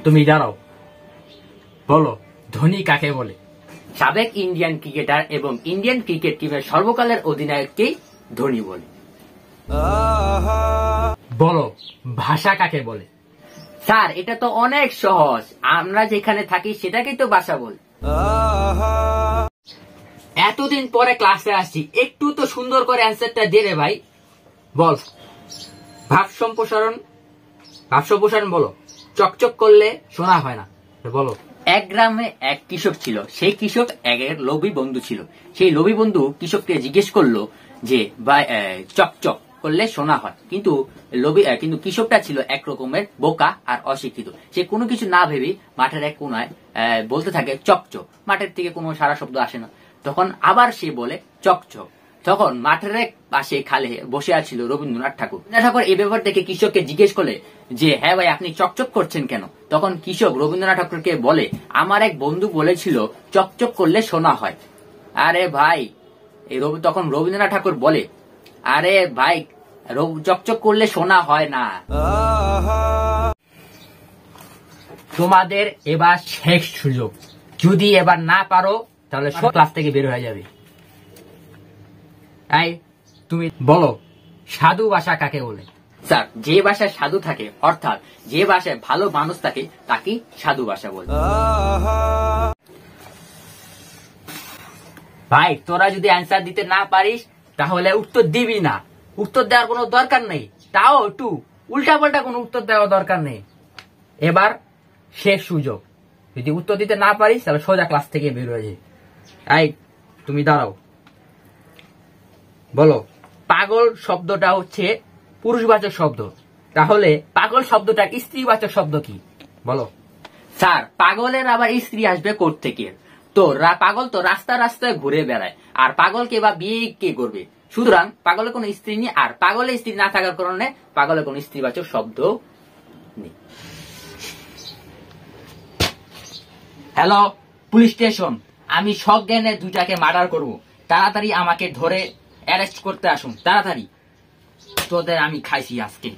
তুমি দাঁড়াও, বলো ধোনি কাকে বলে? সাবেক ইন্ডিয়ান ক্রিকেটার এবং ইন্ডিয়ান ক্রিকেট টিমের সর্বকালের অধিনায়ককেই ধোনি বলে। বলো ভাষা কাকে বলে? স্যার এটা তো অনেক সহজ, আমরা যেখানে থাকি সেটাকেই তো ভাষা বলি। এতদিন পরে ক্লাসে আসছি, একটু তো সুন্দর করে অ্যান্সারটা দে রে ভাই। বল ভাব সম্প্রসারণ। ভাব সম্প্রসারণ বলো। চকচক করলে শোনা হয় না, বলো। এক গ্রামে এক কৃষক ছিল, সেই কৃষক এক লোভী বন্ধু ছিল। সেই লোভী বন্ধু কৃষককে জিজ্ঞেস করলো যে ভাই চকচক করলে শোনা হয়, কিন্তু কৃষকটা ছিল এক রকমের বোকা আর অশিক্ষিত। সে কোনো কিছু না ভেবে মাঠের এক কোনায় বলতে থাকে চকচক। মাঠের থেকে কোনো সারা শব্দ আসে না। তখন আবার সে বলে চকচক। তখন মাঠের এক পাশে খালে বসে আছিল রবীন্দ্রনাথ ঠাকুর। ঠাকুর এই ব্যাপার দেখে কৃষককে জিজ্ঞেস করলে যে হ্যাঁ ভাই আপনি চকচক করছেন কেন? তখন কৃষক রবীন্দ্রনাথ ঠাকুরকে বলে আমার এক বন্ধু বলেছিল চকচক করলে শোনা হয়। আরে ভাই তখন রবীন্দ্রনাথ ঠাকুর বলে আরে ভাই চকচক করলে শোনা হয় না। তোমাদের এবার শেষ সুযোগ, যদি এবার না পারো তাহলে সব ক্লাস থেকে বের হয়ে যাবে। তাই তুমি বলো সাধু ভাষা কাকে বলে? স্যার যে ভাষায় সাধু থাকে, অর্থাৎ যে ভাষায় ভালো মানুষ থাকে তাকে সাধু ভাষা বলে। ভাই তোরা যদি অ্যান্সার দিতে না পারিস তাহলে উত্তর দিবি না। উত্তর দেওয়ার কোনো দরকার নেই, তাও একটু উল্টা পাল্টা কোনো উত্তর দেওয়ার দরকার নেই। এবার শেষ সুযোগ, যদি উত্তর দিতে না পারিস তাহলে সোজা ক্লাস থেকে বের হয়ে যায়। এই তুমি দাঁড়াও, বলো পাগল শব্দটা হচ্ছে পুরুষবাচক শব্দ, তাহলে পাগল শব্দটার স্ত্রীবাচক শব্দ কি? বলো। স্যার পাগলের আবার স্ত্রী আসবে কোত্থেকে? তো পাগল তো রাস্তা রাস্তায় ঘুরে বেড়ায়, আর পাগলকে বা বিয়ে কে করবে? সুতরাং পাগলের কোন স্ত্রী নেই, আর পাগলের স্ত্রী না থাকার কারণে পাগলের কোন স্ত্রীবাচক শব্দ নেই। হ্যালো পুলিশ স্টেশন, আমি সজ্ঞানে দুইটাকে মার্ডার করব, তাড়াতাড়ি আমাকে ধরে অ্যারেস্ট করতে আসুন, তাড়াতাড়ি। তোদের আমি খাইছি আজকে।